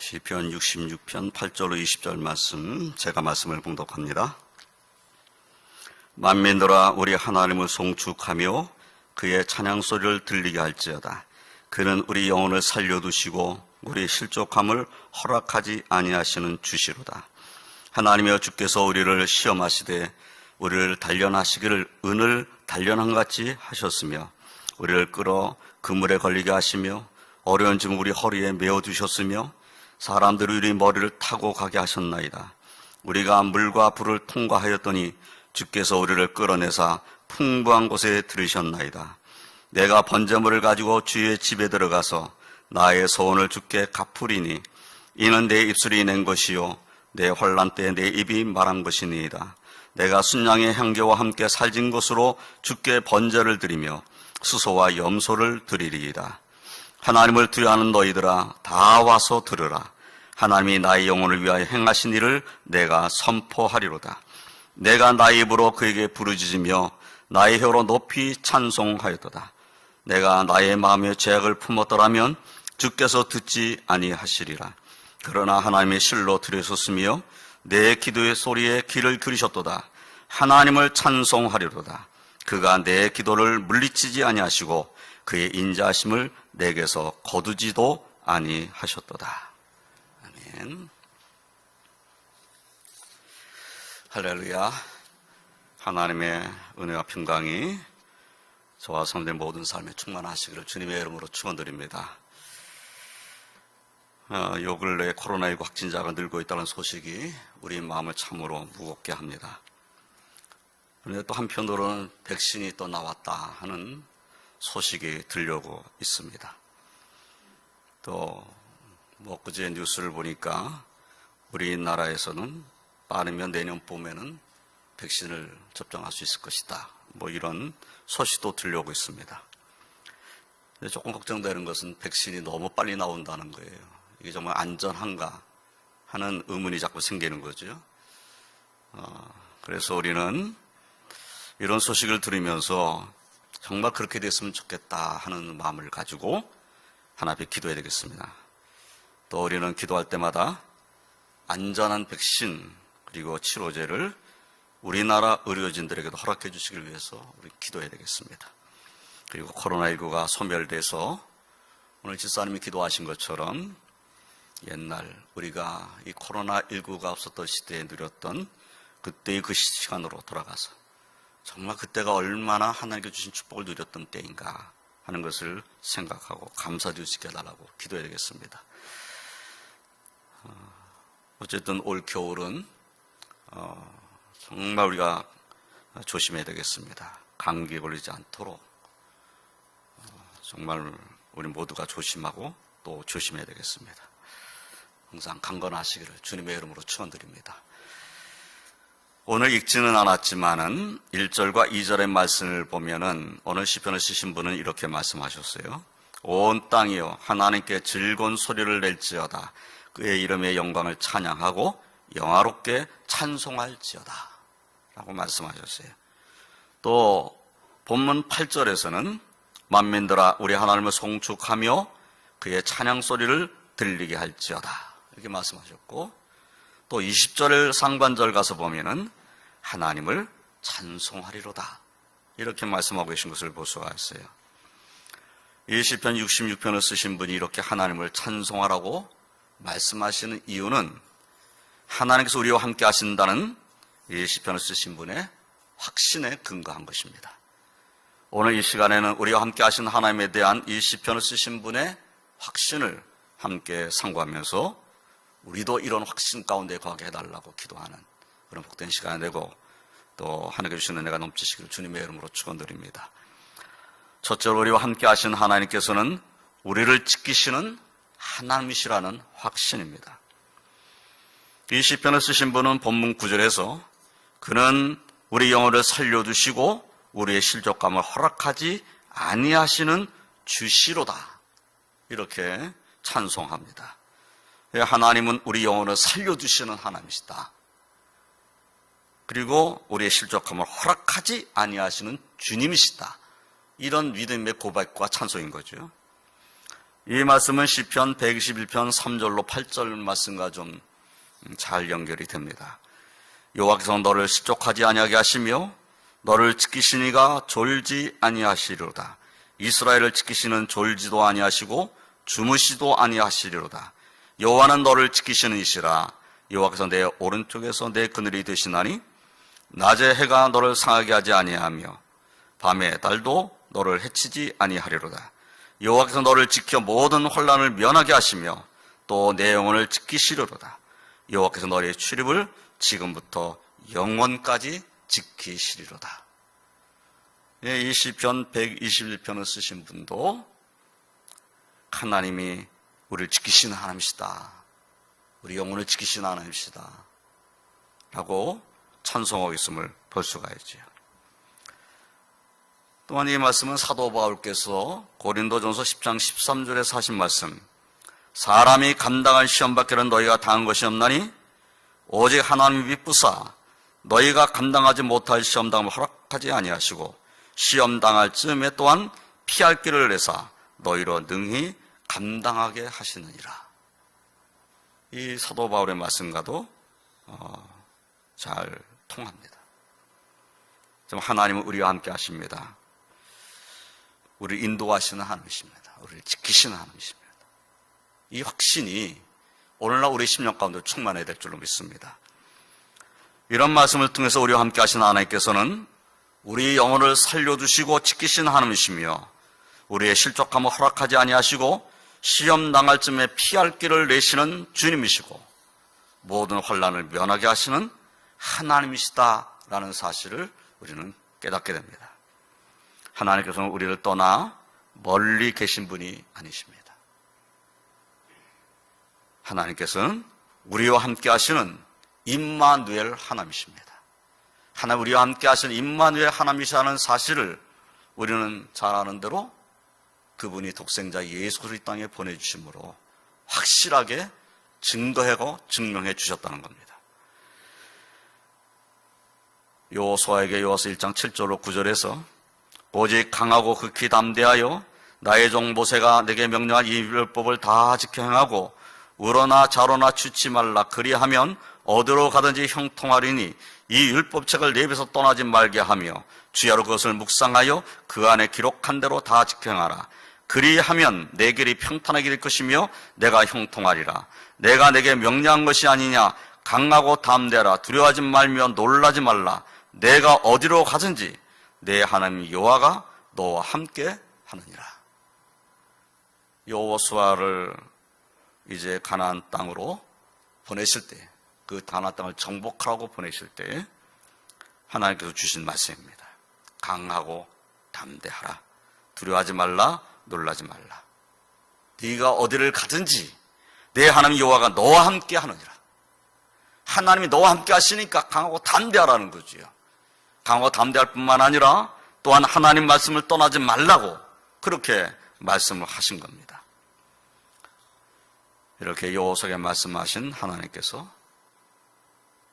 시편 66편 8절로 20절 말씀, 제가 말씀을 봉독합니다. 만민들아 우리 하나님을 송축하며 그의 찬양소리를 들리게 할지어다. 그는 우리 영혼을 살려두시고 우리 실족함을 허락하지 아니하시는 주시로다. 하나님이여 주께서 우리를 시험하시되 우리를 단련하시기를 은을 단련한 같이 하셨으며 우리를 끌어 그물에 걸리게 하시며 어려운 짐 우리 허리에 메어두셨으며 사람들이 우리 머리를 타고 가게 하셨나이다. 우리가 물과 불을 통과하였더니 주께서 우리를 끌어내사 풍부한 곳에 들으셨나이다. 내가 번제물을 가지고 주의 집에 들어가서 나의 소원을 주께 갚으리니 이는 내 입술이 낸 것이요 내 환난 때에 내 입이 말한 것이니이다. 내가 순양의 향기와 함께 살진 것으로 주께 번제를 드리며 수소와 염소를 드리리이다. 하나님을 두려워하는 너희들아 다 와서 들으라. 하나님이 나의 영혼을 위하여 행하신 일을 내가 선포하리로다. 내가 나의 입으로 그에게 부르짖으며 나의 혀로 높이 찬송하였도다. 내가 나의 마음에 죄악을 품었더라면 주께서 듣지 아니하시리라. 그러나 하나님의 실로 들으셨으며 내 기도의 소리에 귀를 기울이셨도다. 하나님을 찬송하리로다. 그가 내 기도를 물리치지 아니하시고 그의 인자하심을 내게서 거두지도 아니하셨도다. 아멘. 할렐루야. 하나님의 은혜와 평강이 저와 성도의 모든 삶에 충만하시기를 주님의 이름으로 축원드립니다. 요 근래 코로나19 확진자가 늘고 있다는 소식이 우리 마음을 참으로 무겁게 합니다. 그런데 또 한편으로는 백신이 또 나왔다 하는 소식이 들려오고 있습니다. 또 그제 뉴스를 보니까 우리나라에서는 빠르면 내년 봄에는 백신을 접종할 수 있을 것이다. 이런 소식도 들려오고 있습니다. 근데 조금 걱정되는 것은 백신이 너무 빨리 나온다는 거예요. 이게 정말 안전한가 하는 의문이 자꾸 생기는 거죠. 그래서 우리는 이런 소식을 들으면서 정말 그렇게 됐으면 좋겠다 하는 마음을 가지고 하나 앞에 기도해야 되겠습니다. 또 우리는 기도할 때마다 안전한 백신 그리고 치료제를 우리나라 의료진들에게도 허락해 주시길 위해서 우리 기도해야 되겠습니다. 그리고 코로나19가 소멸돼서 오늘 집사님이 기도하신 것처럼 옛날 우리가 이 코로나19가 없었던 시대에 누렸던 그때의 그 시간으로 돌아가서 정말 그때가 얼마나 하나님께 주신 축복을 누렸던 때인가 하는 것을 생각하고 감사드릴 수 있게 해달라고 기도해야 되겠습니다. 어쨌든 올 겨울은 정말 우리가 조심해야 되겠습니다. 감기에 걸리지 않도록 정말 우리 모두가 조심하고 또 조심해야 되겠습니다. 항상 강건하시기를 주님의 이름으로 축원드립니다. 오늘 읽지는 않았지만은 1절과 2절의 말씀을 보면은 오늘 시편을 쓰신 분은 이렇게 말씀하셨어요. 온 땅이여 하나님께 즐거운 소리를 낼지어다. 그의 이름의 영광을 찬양하고 영화롭게 찬송할지어다 라고 말씀하셨어요. 또 본문 8절에서는 만민들아 우리 하나님을 송축하며 그의 찬양 소리를 들리게 할지어다 이렇게 말씀하셨고, 또 20절 상반절 가서 보면은 하나님을 찬송하리로다 이렇게 말씀하고 계신 것을 볼 수가 있어요. 이 시편 66편을 쓰신 분이 이렇게 하나님을 찬송하라고 말씀하시는 이유는 하나님께서 우리와 함께 하신다는 이 시편을 쓰신 분의 확신에 근거한 것입니다. 오늘 이 시간에는 우리와 함께 하신 하나님에 대한 이 시편을 쓰신 분의 확신을 함께 상고하면서 우리도 이런 확신 가운데 거하게 해달라고 기도하는 그런 복된 시간이 되고, 또 하나님께 주시는 은혜가 넘치시기를 주님의 이름으로 축원드립니다. 첫째로 우리와 함께 하신 하나님께서는 우리를 지키시는 하나님이시라는 확신입니다. 이 시편을 쓰신 분은 본문 9절에서 그는 우리 영혼을 살려두시고 우리의 실족감을 허락하지 아니하시는 주시로다 이렇게 찬송합니다. 하나님은 우리 영혼을 살려두시는 하나님이시다. 그리고 우리의 실족함을 허락하지 아니하시는 주님이시다. 이런 믿음의 고백과 찬송인 거죠. 이 말씀은 시편 121편 3절로 8절 말씀과 좀 잘 연결이 됩니다. 여호와께서 너를 실족하지 아니하게 하시며 너를 지키시니가 졸지 아니하시리로다. 이스라엘을 지키시는 졸지도 아니하시고 주무시도 아니하시리로다. 여호와는 너를 지키시는 이시라. 여호와께서 내 오른쪽에서 내 그늘이 되시나니 낮에 해가 너를 상하게 하지 아니하며 밤에 달도 너를 해치지 아니하리로다. 여호와께서 너를 지켜 모든 혼란을 면하게 하시며 또 내 영혼을 지키시리로다. 여호와께서 너의 출입을 지금부터 영원까지 지키시리로다. 이 시편 121편을 쓰신 분도 하나님이 우리를 지키시는 하나님이시다, 우리 영혼을 지키시는 하나님이시다 라고 찬송하고 있음을 볼 수가 있죠. 또한 이 말씀은 사도 바울께서 고린도전서 10장 13절에서 하신 말씀, 사람이 감당할 시험밖에는 너희가 당한 것이 없나니 오직 하나님이 비쁘사 너희가 감당하지 못할 시험당함을 허락하지 아니하시고 시험당할 즈음에 또한 피할 길을 내사 너희로 능히 감당하게 하시느니라. 이 사도 바울의 말씀과도 잘 통합니다. 하나님은 우리와 함께 하십니다. 우리를 인도하시는 하나님이십니다. 우리를 지키시는 하나님이십니다. 이 확신이 오늘날 우리 심령 가운데 충만해야 될 줄로 믿습니다. 이런 말씀을 통해서 우리와 함께 하시는 하나님께서는 우리 영혼을 살려주시고 지키시는 하나님이시며 우리의 실족함을 허락하지 아니하시고 시험 당할 쯤에 피할 길을 내시는 주님이시고 모든 환난을 면하게 하시는 하나님이시다라는 사실을 우리는 깨닫게 됩니다. 하나님께서는 우리를 떠나 멀리 계신 분이 아니십니다. 하나님께서는 우리와 함께 하시는 임마누엘 하나님이십니다. 하나님 우리와 함께 하시는 임마누엘 하나님이시라는 사실을 우리는 잘 아는 대로 그분이 독생자 예수 그리스도 땅에 보내주심으로 확실하게 증거하고 증명해 주셨다는 겁니다. 여호수아에게 여호수아 1장 7절로 9절에서 오직 강하고 극히 담대하여 나의 종 모세가 내게 명령한 이 율법을 다 지켜 행하고 우러나 좌로나 취치 말라. 그리하면 어디로 가든지 형통하리니 이 율법책을 내 입에서 떠나지 말게 하며 주야로 그것을 묵상하여 그 안에 기록한 대로 다 지켜 행하라. 그리하면 내 길이 평탄하게 될 것이며 내가 형통하리라. 내가 내게 명령한 것이 아니냐. 강하고 담대하라. 두려워하지 말며 놀라지 말라. 내가 어디로 가든지 내 하나님 여호와가 너와 함께 하느니라. 여호수아를 이제 가나안 땅으로 보내실 때, 그 가나안 땅을 정복하라고 보내실 때 하나님께서 주신 말씀입니다. 강하고 담대하라. 두려워하지 말라. 놀라지 말라. 네가 어디를 가든지 내 하나님 여호와가 너와 함께 하느니라. 하나님이 너와 함께 하시니까 강하고 담대하라는 거지요. 강하고 담대할 뿐만 아니라 또한 하나님 말씀을 떠나지 말라고 그렇게 말씀을 하신 겁니다. 이렇게 여호수아에게 말씀하신 하나님께서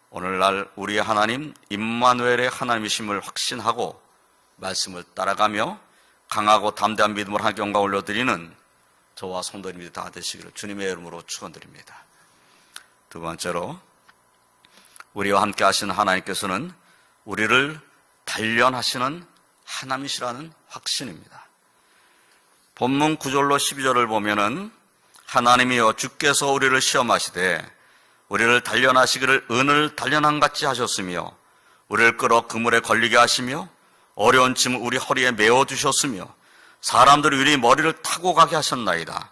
오늘날 우리의 하나님 임마누엘의 하나님이심을 확신하고 말씀을 따라가며 강하고 담대한 믿음을 하나님께 영광 올려드리는 저와 성도님들이 다 되시기를 주님의 이름으로 축원드립니다. 두 번째로 우리와 함께 하시는 하나님께서는 우리를 단련하시는 하나님이시라는 확신입니다. 본문 9절로 12절을 보면은 하나님이여 주께서 우리를 시험하시되 우리를 단련하시기를 은을 단련한 같이 하셨으며 우리를 끌어 그물에 걸리게 하시며 어려운 짐을 우리 허리에 메어주셨으며 사람들이 우리 머리를 타고 가게 하셨나이다.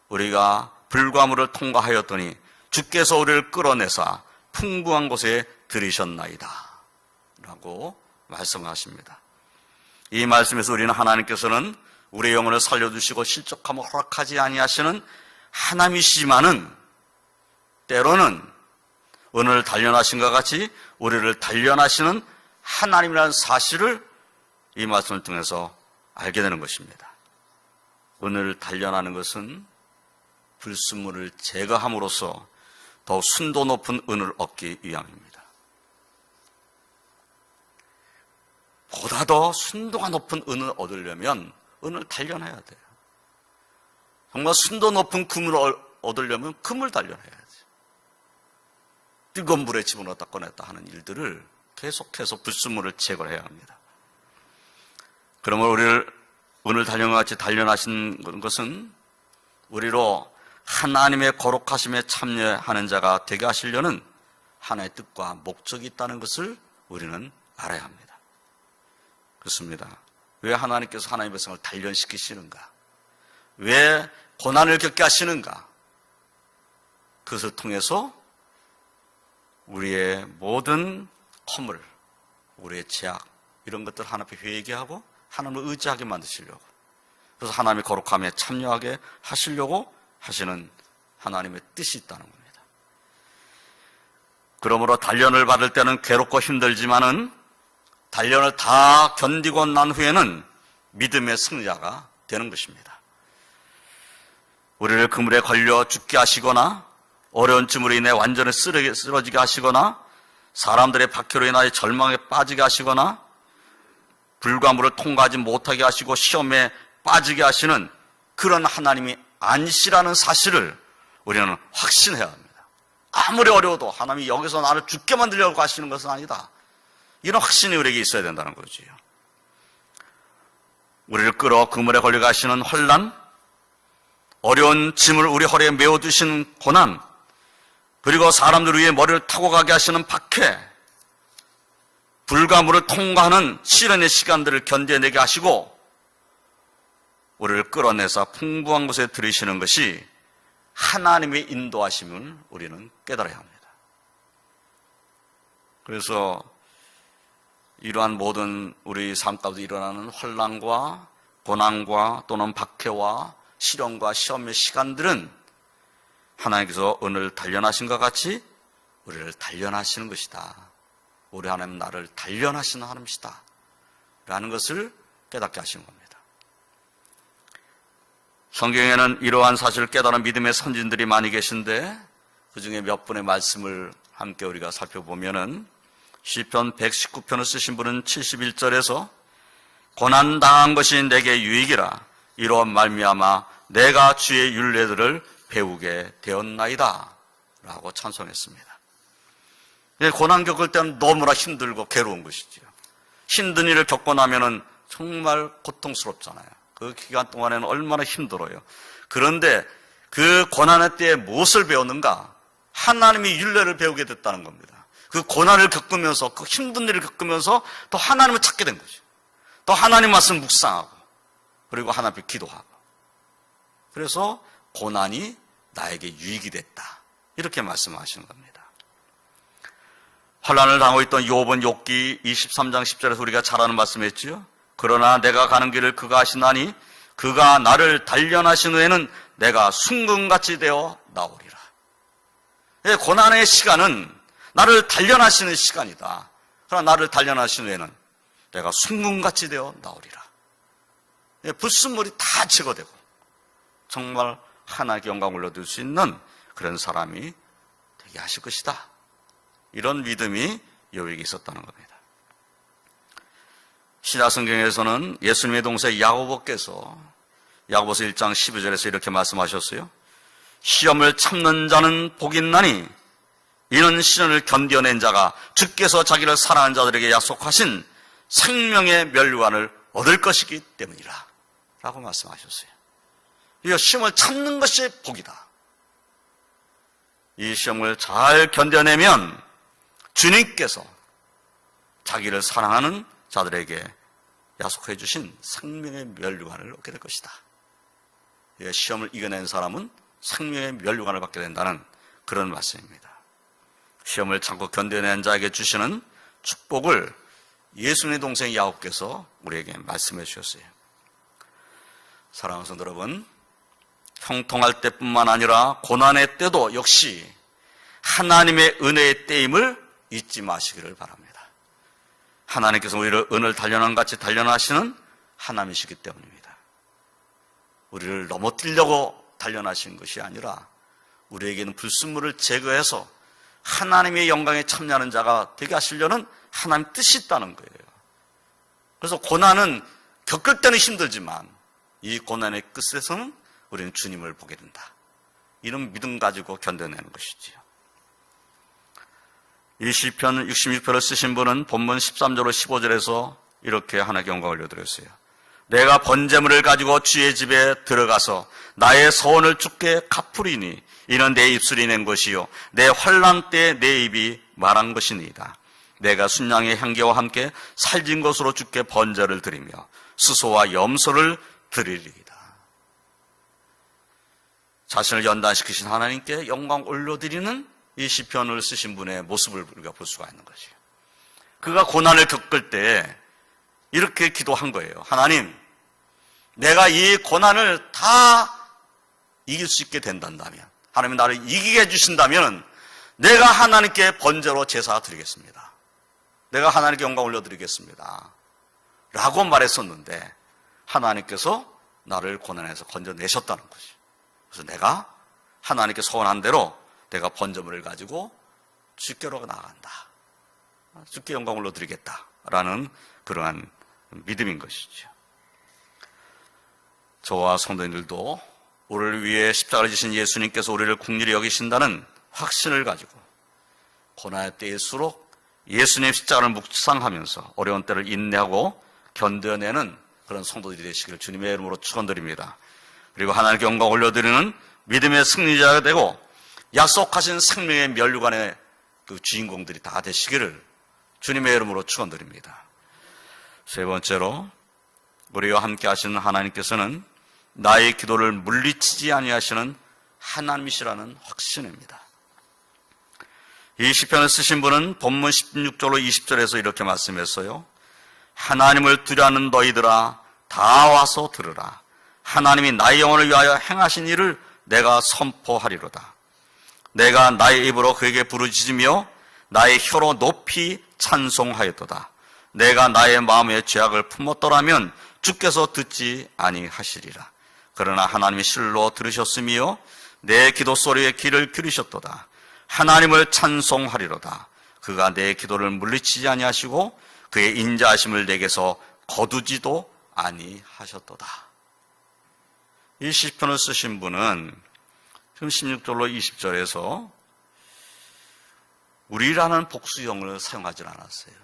우리가 불과 물을 통과하였더니 주께서 우리를 끌어내사 풍부한 곳에 들이셨나이다 라고 말씀하십니다. 이 말씀에서 우리는 하나님께서는 우리의 영혼을 살려주시고 실족함을 허락하지 아니하시는 하나님이시지만은 때로는 은을 단련하신 것 같이 우리를 단련하시는 하나님이라는 사실을 이 말씀을 통해서 알게 되는 것입니다. 은을 단련하는 것은 불순물을 제거함으로써 더욱 순도 높은 은을 얻기 위함입니다. 보다 더 순도가 높은 은을 얻으려면 은을 단련해야 돼요. 정말 순도 높은 금을 얻으려면 금을 단련해야지. 뜨거운 물에 집어넣었다 꺼냈다 하는 일들을 계속해서 불순물을 제거해야 합니다. 그러면 우리를 오늘 단련같이 단련하신 것은 우리로 하나님의 거룩하심에 참여하는 자가 되게 하시려는 하나의 뜻과 목적이 있다는 것을 우리는 알아야 합니다. 그렇습니다. 왜 하나님께서 하나님의 백성을 단련시키시는가? 왜 고난을 겪게 하시는가? 그것을 통해서 우리의 모든 허물, 우리의 죄악 이런 것들 하나님 앞에 회개하고 하나님을 의지하게 만드시려고, 그래서 하나님의 거룩함에 참여하게 하시려고 하시는 하나님의 뜻이 있다는 겁니다. 그러므로 단련을 받을 때는 괴롭고 힘들지만은 단련을 다 견디고 난 후에는 믿음의 승자가 되는 것입니다. 우리를 그물에 걸려 죽게 하시거나 어려운 짐으로 인해 완전히 쓰러지게 하시거나 사람들의 박해로 인하여 절망에 빠지게 하시거나 불가물을 통과하지 못하게 하시고 시험에 빠지게 하시는 그런 하나님이 아니시라는 사실을 우리는 확신해야 합니다. 아무리 어려워도 하나님이 여기서 나를 죽게 만들려고 하시는 것은 아니다. 이런 확신이 우리에게 있어야 된다는 거지요. 우리를 끌어 그물에 걸려 가시는 혼란, 어려운 짐을 우리 허리에 메워두시는 고난, 그리고 사람들 위에 머리를 타고 가게 하시는 박해, 불가물을 통과하는 시련의 시간들을 견뎌내게 하시고 우리를 끌어내서 풍부한 곳에 들이시는 것이 하나님의 인도하심을 우리는 깨달아야 합니다. 그래서 이러한 모든 우리 삶 가운데 일어나는 혼란과 고난과 또는 박해와 시련과 시험의 시간들은 하나님께서 오늘 단련하신 것 같이 우리를 단련하시는 것이다. 우리 하나님 나를 단련하시는 하나님이시다 라는 것을 깨닫게 하시는 겁니다. 성경에는 이러한 사실을 깨달은 믿음의 선진들이 많이 계신데 그 중에 몇 분의 말씀을 함께 우리가 살펴보면은 시편 119편을 쓰신 분은 71절에서 고난당한 것이 내게 유익이라 이러한 말미암아 내가 주의 율례들을 배우게 되었나이다 라고 찬송했습니다. 고난 겪을 때는 너무나 힘들고 괴로운 것이지요. 힘든 일을 겪고 나면은 정말 고통스럽잖아요. 그 기간 동안에는 얼마나 힘들어요. 그런데 그 고난의 때에 무엇을 배웠는가? 하나님의 율례를 배우게 됐다는 겁니다. 그 고난을 겪으면서, 그 힘든 일을 겪으면서 또 하나님을 찾게 된 거죠. 또 하나님 말씀 묵상하고 그리고 하나님 앞에 기도하고, 그래서 고난이 나에게 유익이 됐다 이렇게 말씀하시는 겁니다. 환난을 당하고 있던 욥은 욥기 23장 10절에서 우리가 잘 아는 말씀했지요. 그러나 내가 가는 길을 그가 아시나니 그가 나를 단련하신 후에는 내가 순금같이 되어 나오리라. 고난의 시간은 나를 단련하시는 시간이다. 그러나 나를 단련하신 후에는 내가 순금같이 되어 나오리라. 불순물이 다 제거되고 정말 하나님께 영광을 얻을 수 있는 그런 사람이 되게 하실 것이다. 이런 믿음이 욥에게 있었다는 겁니다. 신약성경에서는 예수님의 동생 야고보께서 야고보서 1장 12절에서 이렇게 말씀하셨어요. 시험을 참는 자는 복이 있나니 이는 시련을 견뎌낸 자가 주께서 자기를 사랑하는 자들에게 약속하신 생명의 멸류관을 얻을 것이기 때문이라 라고 말씀하셨어요. 이 시험을 참는 것이 복이다. 이 시험을 잘 견뎌내면 주님께서 자기를 사랑하는 자들에게 약속해 주신 생명의 멸류관을 얻게 될 것이다. 시험을 이겨낸 사람은 생명의 멸류관을 받게 된다는 그런 말씀입니다. 시험을 참고 견뎌낸 자에게 주시는 축복을 예수님의 동생 야곱께서 우리에게 말씀해 주셨어요. 사랑하는 성도 여러분, 형통할 때뿐만 아니라 고난의 때도 역시 하나님의 은혜의 때임을 잊지 마시기를 바랍니다. 하나님께서 우리를 은을 단련한 같이 단련하시는 하나님이시기 때문입니다. 우리를 넘어뜨리려고 단련하신 것이 아니라 우리에게는 불순물을 제거해서 하나님의 영광에 참여하는 자가 되게 하시려는 하나님 뜻이 있다는 거예요. 그래서 고난은 겪을 때는 힘들지만 이 고난의 끝에서는 우리는 주님을 보게 된다. 이런 믿음 가지고 견뎌내는 것이지요. 이 시편 66편을 쓰신 분은 본문 13절로 15절에서 이렇게 하나님께 영광을 올려드렸어요. 내가 번제물을 가지고 주의 집에 들어가서 나의 서원을 주께 갚으리니 이는 내 입술이 낸 것이요 내 환난 때에 내 입이 말한 것이니이다. 내가 순양의 향기와 함께 살진 것으로 주께 번제를 드리며 수소와 염소를 드리리이다. 자신을 연단시키신 하나님께 영광 올려드리는 이 시편을 쓰신 분의 모습을 우리가 볼 수가 있는 것이에요. 그가 고난을 겪을 때 이렇게 기도한 거예요. 하나님, 내가 이 고난을 다 이길 수 있게 된다면, 하나님이 나를 이기게 해주신다면 내가 하나님께 번제로 제사 드리겠습니다. 내가 하나님께 영광 올려드리겠습니다. 라고 말했었는데 하나님께서 나를 고난에서 건져내셨다는 거지. 그래서 내가 하나님께 소원한 대로 내가 번제물을 가지고 주께로 나아간다. 주께 영광 올려드리겠다라는 그러한 믿음인 것이죠. 저와 성도님들도 우리를 위해 십자가를 지신 예수님께서 우리를 긍휼히 여기신다는 확신을 가지고 고난의 때일수록 예수님의 십자가를 묵상하면서 어려운 때를 인내하고 견뎌내는 그런 성도들이 되시기를 주님의 이름으로 축원드립니다. 그리고 하나님께 영광 올려드리는 믿음의 승리자가 되고 약속하신 생명의 면류관의 그 주인공들이 다 되시기를 주님의 이름으로 축원드립니다. 세 번째로 우리와 함께 하시는 하나님께서는 나의 기도를 물리치지 아니하시는 하나님이시라는 확신입니다. 이 시편을 쓰신 분은 본문 16절로 20절에서 이렇게 말씀했어요. 하나님을 두려워하는 너희들아 다 와서 들으라. 하나님이 나의 영혼을 위하여 행하신 일을 내가 선포하리로다. 내가 나의 입으로 그에게 부르짖으며 나의 혀로 높이 찬송하였도다. 내가 나의 마음에 죄악을 품었더라면 주께서 듣지 아니하시리라. 그러나 하나님이 실로 들으셨으며 내 기도 소리에 귀를 기울이셨도다. 하나님을 찬송하리로다. 그가 내 기도를 물리치지 아니하시고 그의 인자하심을 내게서 거두지도 아니하셨도다. 이 시편을 쓰신 분은 지금 16절로 20절에서 우리라는 복수형을 사용하지 않았어요.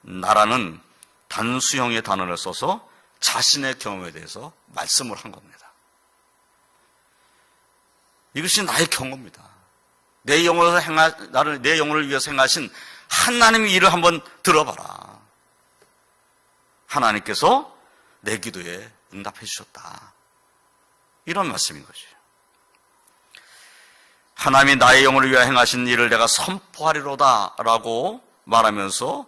나라는 단수형의 단어를 써서 자신의 경험에 대해서 말씀을 한 겁니다. 이것이 나의 경험입니다. 내 영혼을 위해서 행하신 하나님의 일을 한번 들어봐라. 하나님께서 내 기도에 응답해 주셨다. 이런 말씀인 거죠. 하나님이 나의 영혼을 위하여 행하신 일을 내가 선포하리로다 라고 말하면서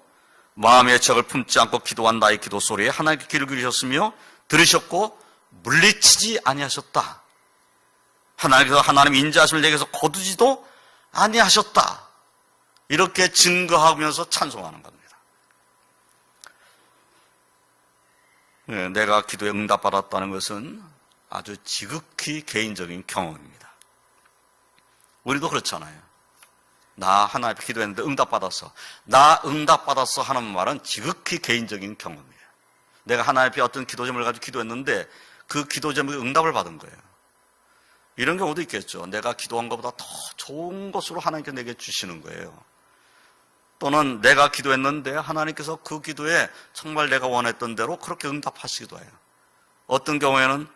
마음의 죄악을 품지 않고 기도한 나의 기도 소리에 하나님께 귀를 기울이셨으며 들으셨고 물리치지 아니하셨다. 하나님께서 하나님 인자하심을 내게서 거두지도 아니하셨다. 이렇게 증거하면서 찬송하는 겁니다. 내가 기도에 응답받았다는 것은 아주 지극히 개인적인 경험입니다. 우리도 그렇잖아요. 나 하나님 앞에 기도했는데 응답받았어. 나 응답받았어 하는 말은 지극히 개인적인 경험이에요. 내가 하나님 앞에 어떤 기도 제목을 가지고 기도했는데 그 기도 제목에 응답을 받은 거예요. 이런 경우도 있겠죠. 내가 기도한 것보다 더 좋은 것으로 하나님께서 내게 주시는 거예요. 또는 내가 기도했는데 하나님께서 그 기도에 정말 내가 원했던 대로 그렇게 응답하시기도 해요. 어떤 경우에는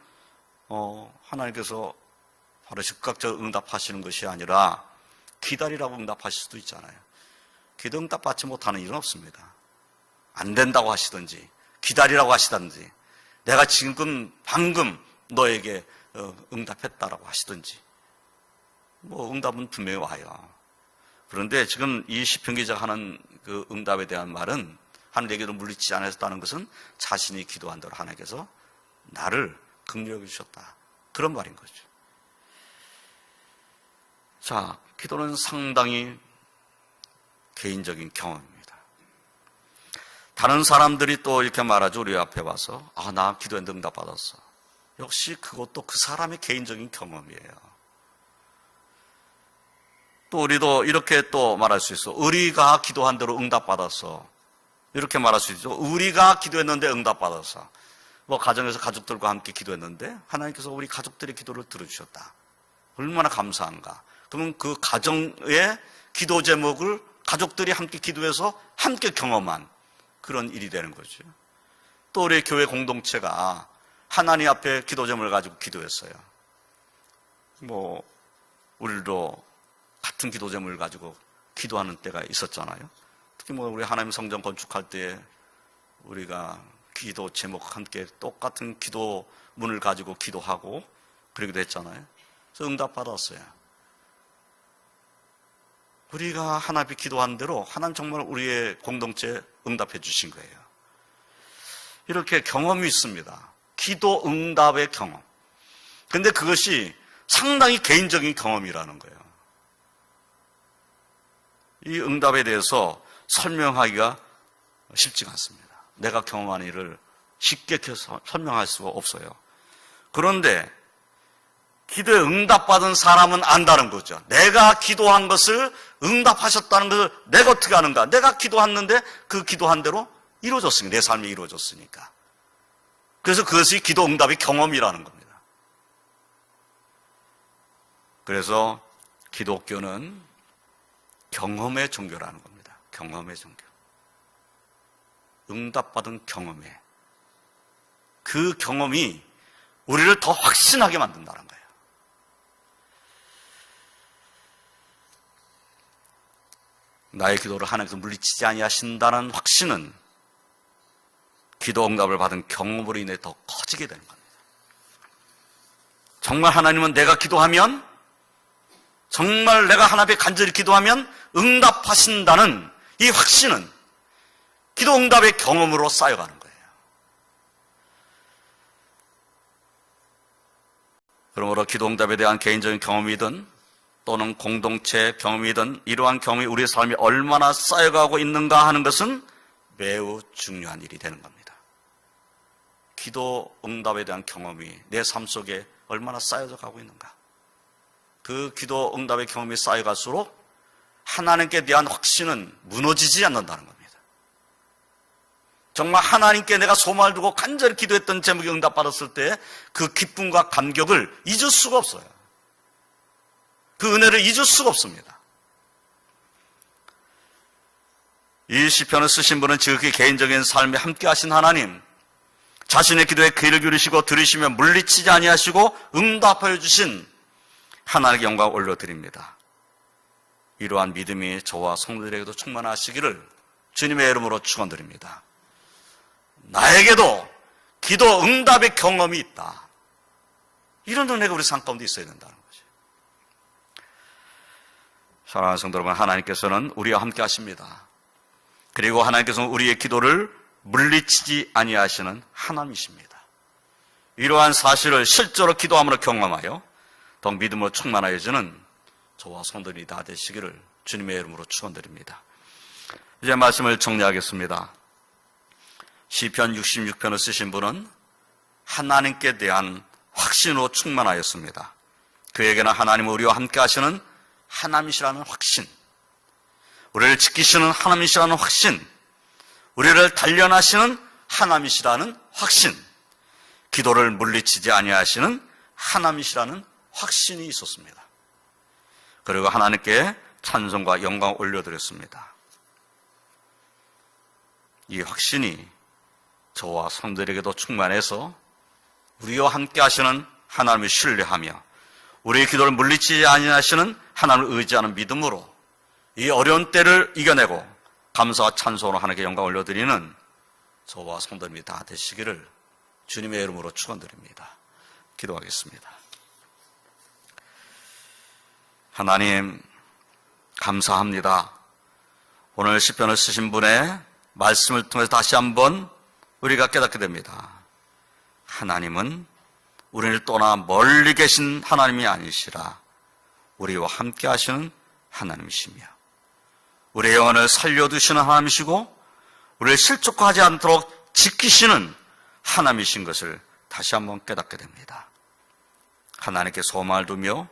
하나님께서 바로 즉각적으로 응답하시는 것이 아니라 기다리라고 응답하실 수도 있잖아요. 기도 응답 받지 못하는 일은 없습니다. 안 된다고 하시든지 기다리라고 하시든지 내가 지금 방금 너에게 응답했다라고 하시든지 응답은 분명히 와요. 그런데 지금 이 시편 기자가 하는 그 응답에 대한 말은 하나님 내 기도를 물리치지 않았다는 것은 자신이 기도한 대로 하나님께서 나를 긍휼히 여기셨다. 그런 말인 거죠. 자, 기도는 상당히 개인적인 경험입니다. 다른 사람들이 또 이렇게 말하죠. 우리 앞에 와서 나 기도했는데 응답받았어. 역시 그것도 그 사람의 개인적인 경험이에요. 또 우리도 이렇게 또 말할 수 있어. 우리가 기도한 대로 응답받았어. 이렇게 말할 수 있죠. 우리가 기도했는데 응답받았어. 가정에서 가족들과 함께 기도했는데 하나님께서 우리 가족들의 기도를 들어주셨다. 얼마나 감사한가. 그러면 그 가정의 기도 제목을 가족들이 함께 기도해서 함께 경험한 그런 일이 되는 거죠. 또 우리 교회 공동체가 하나님 앞에 기도 제목을 가지고 기도했어요. 우리도 같은 기도 제목을 가지고 기도하는 때가 있었잖아요. 특히 우리 하나님 성전 건축할 때 우리가 기도 제목 함께 똑같은 기도문을 가지고 기도하고 그러기도 했잖아요. 그래서 응답받았어요. 우리가 하나님 앞에 기도한 대로 하나님 정말 우리의 공동체에 응답해 주신 거예요. 이렇게 경험이 있습니다. 기도 응답의 경험. 근데 그것이 상당히 개인적인 경험이라는 거예요. 이 응답에 대해서 설명하기가 쉽지가 않습니다. 내가 경험한 일을 쉽게 설명할 수가 없어요. 그런데 기도에 응답받은 사람은 안다는 거죠. 내가 기도한 것을 응답하셨다는 것을 내가 어떻게 아는가? 내가 기도했는데 그 기도한 대로 이루어졌으니까, 내 삶이 이루어졌으니까. 그래서 그것이 기도 응답의 경험이라는 겁니다. 그래서 기독교는 경험의 종교라는 겁니다. 경험의 종교. 응답받은 경험에 그 경험이 우리를 더 확신하게 만든다는 거예요. 나의 기도를 하나님께서 물리치지 아니하신다는 확신은 기도 응답을 받은 경험으로 인해 더 커지게 되는 겁니다. 정말 하나님은 내가 기도하면, 정말 내가 하나님 앞에 간절히 기도하면 응답하신다는 이 확신은 기도 응답의 경험으로 쌓여가는 거예요. 그러므로 기도 응답에 대한 개인적인 경험이든 또는 공동체 경험이든 이러한 경험이 우리의 삶에 얼마나 쌓여가고 있는가 하는 것은 매우 중요한 일이 되는 겁니다. 기도 응답에 대한 경험이 내 삶 속에 얼마나 쌓여져 가고 있는가. 그 기도 응답의 경험이 쌓여갈수록 하나님께 대한 확신은 무너지지 않는다는 겁니다. 정말 하나님께 내가 소망을 두고 간절히 기도했던 제목이 응답받았을 때 그 기쁨과 감격을 잊을 수가 없어요. 그 은혜를 잊을 수가 없습니다. 이 시편을 쓰신 분은 지극히 개인적인 삶에 함께 하신 하나님, 자신의 기도에 귀를 기울이시고 들으시며 물리치지 아니하시고 응답하여 주신 하나님께 영광을 올려드립니다. 이러한 믿음이 저와 성도들에게도 충만하시기를 주님의 이름으로 축원드립니다. 나에게도 기도 응답의 경험이 있다. 이런 은혜가 우리 삶 가운데 있어야 된다는 거죠. 사랑하는 성도 여러분, 하나님께서는 우리와 함께 하십니다. 그리고 하나님께서는 우리의 기도를 물리치지 아니하시는 하나님이십니다. 이러한 사실을 실제로 기도함으로 경험하여 더 믿음으로 충만하여지는 저와 성도들이 다 되시기를 주님의 이름으로 축원드립니다. 이제 말씀을 정리하겠습니다. 시편 66편을 쓰신 분은 하나님께 대한 확신으로 충만하였습니다. 그에게는 하나님은 우리와 함께 하시는 하나님이시라는 확신, 우리를 지키시는 하나님이시라는 확신, 우리를 단련하시는 하나님이시라는 확신, 기도를 물리치지 아니하시는 하나님이시라는 확신이 있었습니다. 그리고 하나님께 찬송과 영광을 올려드렸습니다. 이 확신이 저와 성도들에게도 충만해서 우리와 함께 하시는 하나님을 신뢰하며 우리의 기도를 물리치지 아니하시는 하나님을 의지하는 믿음으로 이 어려운 때를 이겨내고 감사와 찬송으로 하나님께 영광을 올려드리는 저와 성도님이 다 되시기를 주님의 이름으로 축원드립니다. 기도하겠습니다. 하나님, 감사합니다. 오늘 시편을 쓰신 분의 말씀을 통해서 다시 한번 우리가 깨닫게 됩니다. 하나님은 우리를 떠나 멀리 계신 하나님이 아니시라 우리와 함께 하시는 하나님이시며 우리의 영혼을 살려두시는 하나님이시고 우리를 실족하지 않도록 지키시는 하나님이신 것을 다시 한번 깨닫게 됩니다. 하나님께 소망을 두며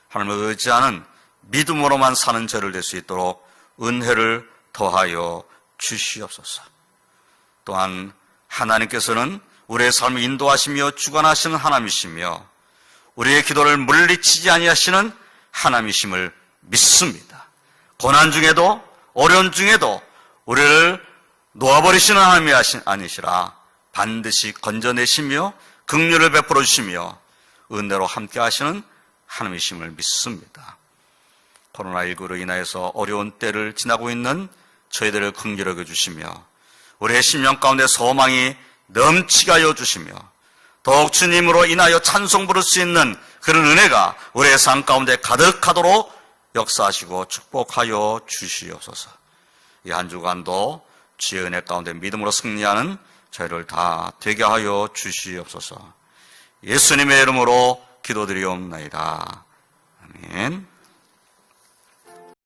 하나님을 의지하는 믿음으로만 사는 저를 될 수 있도록 은혜를 더하여 주시옵소서. 또한 하나님께서는 우리의 삶을 인도하시며 주관하시는 하나님이시며 우리의 기도를 물리치지 아니하시는 하나님이심을 믿습니다. 고난 중에도 어려운 중에도 우리를 놓아버리시는 하나님이 아니시라 반드시 건져내시며 긍휼을 베풀어 주시며 은혜로 함께 하시는 하나님이심을 믿습니다. 코로나19로 인하여서 어려운 때를 지나고 있는 저희들을 긍휼히 여겨주시며 우리의 심령 가운데 소망이 넘치게 하여 주시며 더욱 주님으로 인하여 찬송 부를 수 있는 그런 은혜가 우리의 삶 가운데 가득하도록 역사하시고 축복하여 주시옵소서. 이 한 주간도 주의 은혜 가운데 믿음으로 승리하는 저희를 다 되게 하여 주시옵소서. 예수님의 이름으로 기도드리옵나이다. 아멘.